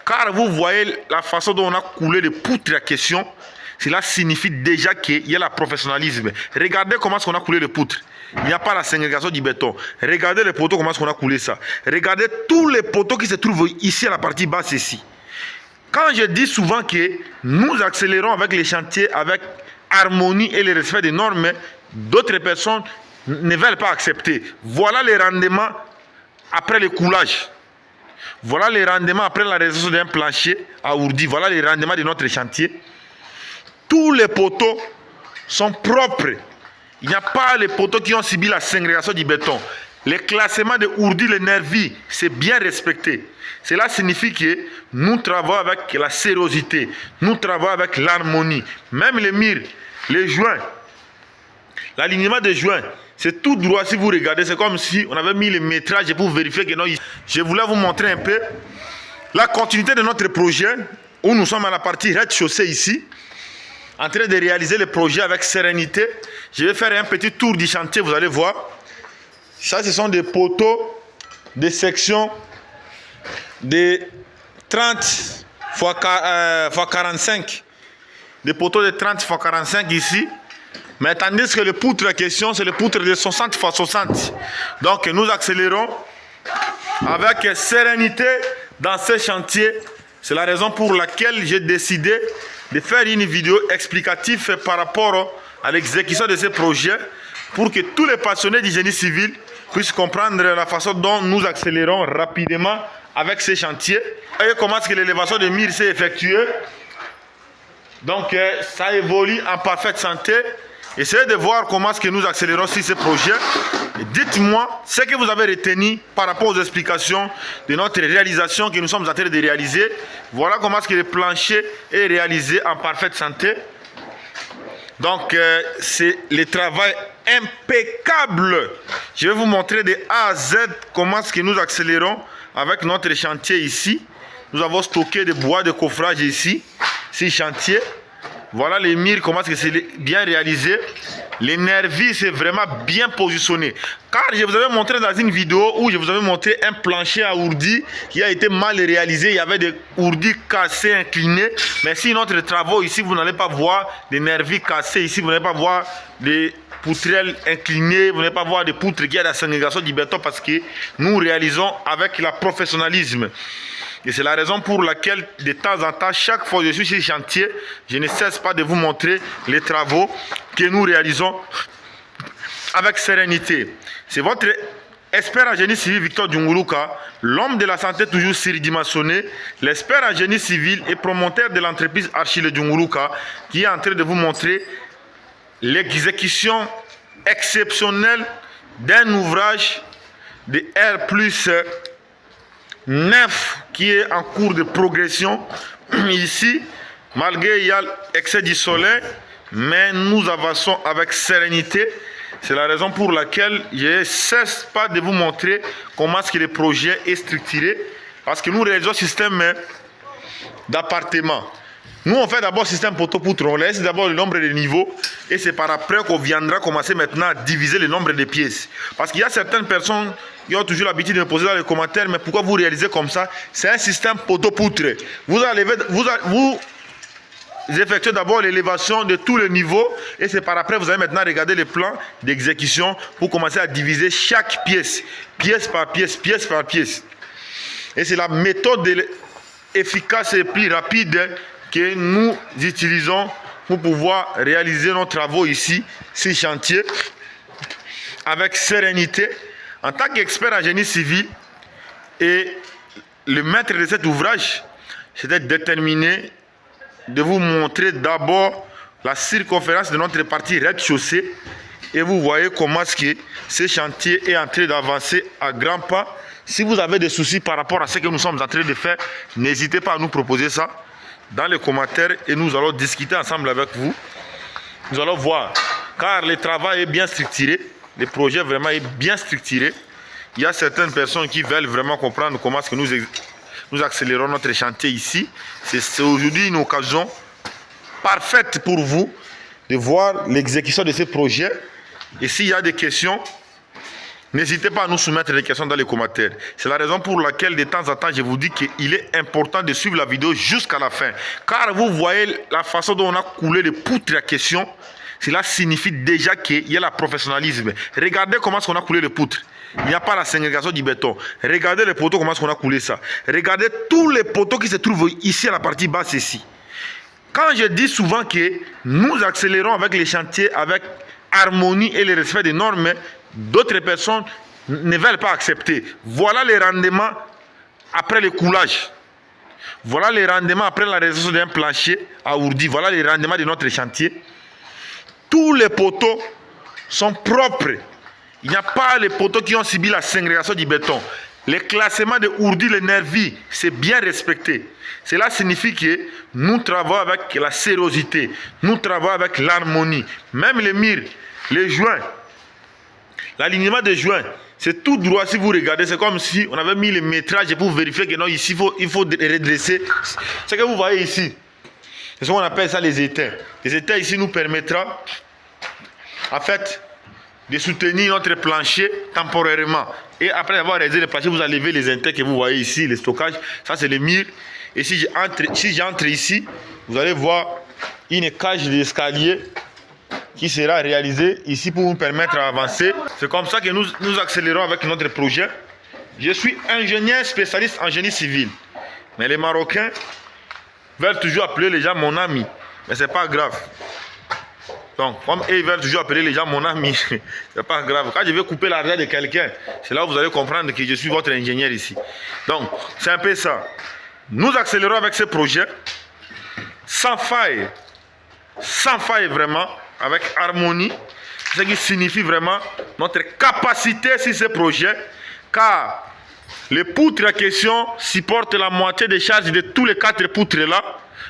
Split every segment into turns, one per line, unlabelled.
Car vous voyez la façon dont on a coulé les poutres à question, cela signifie déjà qu'il y a le professionnalisme. Regardez comment on a coulé les poutres. Il n'y a pas la ségrégation du béton. Regardez les poteaux, comment on a coulé ça. Regardez tous les poteaux qui se trouvent ici à la partie basse ici. Quand je dis souvent que nous accélérons avec les chantiers, avec harmonie et le respect des normes, d'autres personnes ne veulent pas accepter. Voilà les rendements après le coulage. Voilà les rendements après la réalisation d'un plancher à ourdi. Voilà les rendements de notre chantier. Tous les poteaux sont propres. Il n'y a pas les poteaux qui ont subi la ségrégation du béton. Les classements de ourdi, les nervis, c'est bien respecté. Cela signifie que nous travaillons avec la sérosité. Nous travaillons avec l'harmonie. Même les murs, les joints, l'alignement des joints, c'est tout droit. Si vous regardez, c'est comme si on avait mis le métrage pour vérifier que non. Je voulais vous montrer un peu la continuité de notre projet, où nous sommes à la partie rez-de-chaussée ici, en train de réaliser le projet avec sérénité. Je vais faire un petit tour du chantier, vous allez voir. Ça, ce sont des poteaux de section de 30 x 45. Des poteaux de 30 x 45 ici. Mais tandis que le poutre en question, c'est le poutre de 60 x 60. Donc nous accélérons avec sérénité dans ce chantier. C'est la raison pour laquelle j'ai décidé de faire une vidéo explicative par rapport à l'exécution de ce projet, pour que tous les passionnés du génie civil puissent comprendre la façon dont nous accélérons rapidement avec ces chantiers. Voyez comment est-ce que l'élévation de murs s'est effectuée. Donc ça évolue en parfaite santé. Essayez de voir comment est-ce que nous accélérons sur ce projet. Dites-moi ce que vous avez retenu par rapport aux explications de notre réalisation que nous sommes en train de réaliser. Voilà comment est-ce que le plancher est réalisé en parfaite santé. Donc c'est le travail impeccable. Je vais vous montrer de A à Z comment est-ce que nous accélérons avec notre chantier ici. Nous avons stocké des bois de coffrage ici, ces chantiers. Voilà les murs, comment est-ce que c'est bien réalisé. Les nervis, c'est vraiment bien positionné. Car je vous avais montré dans une vidéo où je vous avais montré un plancher à ourdi qui a été mal réalisé. Il y avait des ourdis cassés, inclinés. Mais si notre travaux ici, vous n'allez pas voir des nervis cassés ici. Vous n'allez pas voir des poutrelles inclinées. Vous n'allez pas voir des poutres qui ont la ségrégation du béton, parce que nous réalisons avec le professionnalisme. Et c'est la raison pour laquelle, de temps en temps, chaque fois que je suis sur le chantier, je ne cesse pas de vous montrer les travaux que nous réalisons avec sérénité. C'est votre expert en génie civil, Victor Djunguruka, l'homme de la santé toujours surdimensionné, l'expert en génie civil et promoteur de l'entreprise Achille Djunguruka, qui est en train de vous montrer l'exécution exceptionnelle d'un ouvrage de R+9 qui est en cours de progression ici, malgré il y a l'excès du soleil, mais nous avançons avec sérénité. C'est la raison pour laquelle je ne cesse pas de vous montrer comment est-ce que le projet est structuré, parce que nous réalisons un système d'appartements. Nous, on fait d'abord système poteau-poutre, on laisse d'abord le nombre de niveaux, et c'est par après qu'on viendra commencer maintenant à diviser le nombre de pièces. Parce qu'il y a certaines personnes qui ont toujours l'habitude de me poser dans les commentaires, mais pourquoi vous réalisez comme ça? C'est un système poteau-poutre. Vous effectuez d'abord l'élévation de tous les niveaux, et c'est par après vous allez maintenant regarder les plans d'exécution pour commencer à diviser chaque pièce, pièce par pièce, pièce par pièce. Et c'est la méthode efficace et plus rapide que nous utilisons pour pouvoir réaliser nos travaux ici, ces chantiers, avec sérénité. En tant qu'expert en génie civil et le maître de cet ouvrage, j'étais déterminé de vous montrer d'abord la circonférence de notre partie rez-de-chaussée, et vous voyez comment est-ce que ce chantier est en train d'avancer à grands pas. Si vous avez des soucis par rapport à ce que nous sommes en train de faire, n'hésitez pas à nous proposer ça dans les commentaires et nous allons discuter ensemble avec vous. Nous allons voir, car le travail est bien structuré, le projet vraiment est bien structuré. Il y a certaines personnes qui veulent vraiment comprendre comment est-ce que nous accélérons notre chantier ici. C'est aujourd'hui une occasion parfaite pour vous de voir l'exécution de ce projet. Et s'il y a des questions, N'hésitez pas à nous soumettre des questions dans les commentaires. C'est la raison pour laquelle de temps en temps, je vous dis qu'il est important de suivre la vidéo jusqu'à la fin. Car vous voyez la façon dont on a coulé les poutres à question. Cela signifie déjà qu'il y a le professionnalisme. Regardez comment on a coulé les poutres. Il n'y a pas la ségrégation du béton. Regardez les poteaux, comment on a coulé ça. Regardez tous les poteaux qui se trouvent ici à la partie basse ici. Quand je dis souvent que nous accélérons avec les chantiers, avec harmonie et le respect des normes, d'autres personnes ne veulent pas accepter. Voilà les rendements après le coulage. Voilà les rendements après la réalisation d'un plancher à ourdi. Voilà les rendements de notre chantier. Tous les poteaux sont propres. Il n'y a pas les poteaux qui ont subi la ségrégation du béton. Les classements de ourdi, les nervis, c'est bien respecté. Cela signifie que nous travaillons avec la sérosité. Nous travaillons avec l'harmonie. Même les murs, les joints, l'alignement des joints, c'est tout droit. Si vous regardez, c'est comme si on avait mis le métrage pour vérifier que non, ici, il faut redresser. Ce que vous voyez ici, c'est ce qu'on appelle ça les étais. Les étais ici nous permettra, en fait, de soutenir notre plancher temporairement. Et après avoir réalisé le plancher, vous enlevez les étais que vous voyez ici, les stockages. Ça, c'est les murs. Et si j'entre ici, vous allez voir une cage d'escalier qui sera réalisée ici pour nous permettre d'avancer. C'est comme ça que nous accélérons avec notre projet. Je suis ingénieur spécialiste en génie civil. Mais les Marocains veulent toujours appeler les gens mon ami. Mais ce n'est pas grave. Donc, comme ils veulent toujours appeler les gens mon ami, c'est pas grave. Quand je vais couper l'arrière de quelqu'un, c'est là où vous allez comprendre que je suis votre ingénieur ici. Donc, c'est un peu ça. Nous accélérons avec ce projet sans faille vraiment, avec harmonie, ce qui signifie vraiment notre capacité sur ce projet, car les poutres à question supportent la moitié des charges de tous les 4 poutres là.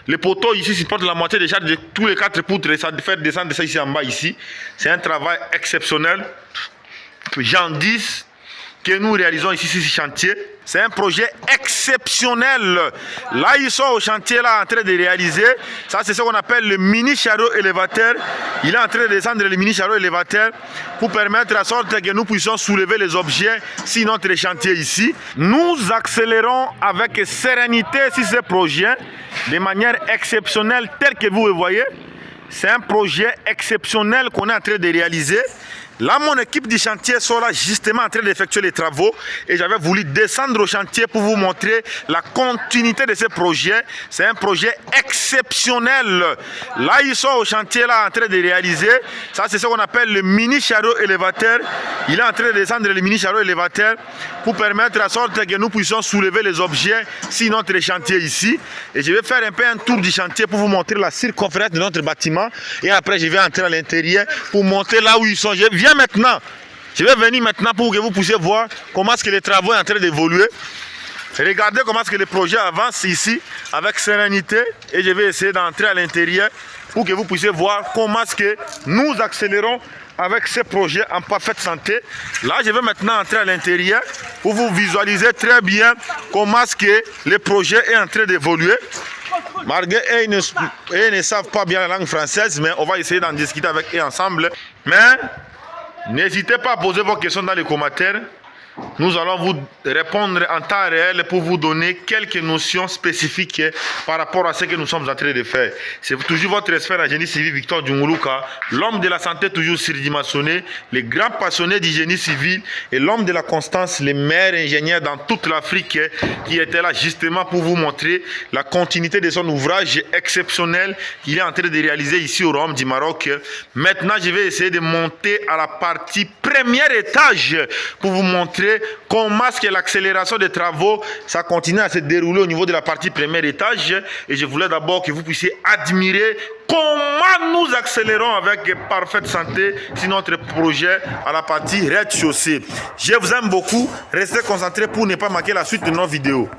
Les poteaux ici supportent la moitié des charges de tous les 4 poutres et ça fait descendre ça ici en bas ici. C'est un travail exceptionnel. J'en dis que nous réalisons ici sur ce chantier. C'est un projet exceptionnel. Là, ils sont au chantier là en train de réaliser. Ça, c'est ce qu'on appelle le mini chariot élévateur. Il est en train de descendre le mini chariot élévateur pour permettre à sorte que nous puissions soulever les objets sur notre chantier ici. Nous accélérons avec sérénité sur ce projet de manière exceptionnelle tel que vous le voyez. C'est un projet exceptionnel qu'on est en train de réaliser. Là, mon équipe du chantier sont là justement en train d'effectuer les travaux et j'avais voulu descendre au chantier pour vous montrer la continuité de ce projet. C'est un projet exceptionnel. Là, ils sont au chantier là en train de réaliser. Ça, c'est ce qu'on appelle le mini chariot élévateur. Il est en train de descendre le mini chariot élévateur pour permettre à sorte que nous puissions soulever les objets sur notre chantier ici. Et je vais faire un peu un tour du chantier pour vous montrer la circonférence de notre bâtiment. Et après, je vais entrer à l'intérieur pour montrer là où ils sont. Je vais venir maintenant pour que vous puissiez voir comment est-ce que les travaux sont en train d'évoluer. Regardez comment est-ce que le projet avance ici avec sérénité et je vais essayer d'entrer à l'intérieur pour que vous puissiez voir comment est-ce que nous accélérons avec ce projet en parfaite santé. Là, je vais maintenant entrer à l'intérieur pour vous visualiser très bien comment est-ce que le projet est en train d'évoluer. Malgré ils ne savent pas bien la langue française, mais on va essayer d'en discuter avec eux ensemble. Mais n'hésitez pas à poser vos questions dans les commentaires. Nous allons vous répondre en temps réel pour vous donner quelques notions spécifiques par rapport à ce que nous sommes en train de faire. C'est toujours votre expert en génie civil Victor Djunguluka, l'homme de la santé toujours surdimensionné, le grand passionné du génie civil et l'homme de la constance, le meilleur ingénieur dans toute l'Afrique qui était là justement pour vous montrer la continuité de son ouvrage exceptionnel qu'il est en train de réaliser ici au Royaume du Maroc. Maintenant, je vais essayer de monter à la partie premier étage pour vous montrer comment est-ce que l'accélération des travaux, ça continue à se dérouler au niveau de la partie premier étage. Et je voulais d'abord que vous puissiez admirer comment nous accélérons avec parfaite santé sur notre projet à la partie rez-de-chaussée. Je vous aime beaucoup. Restez concentrés pour ne pas manquer la suite de nos vidéos.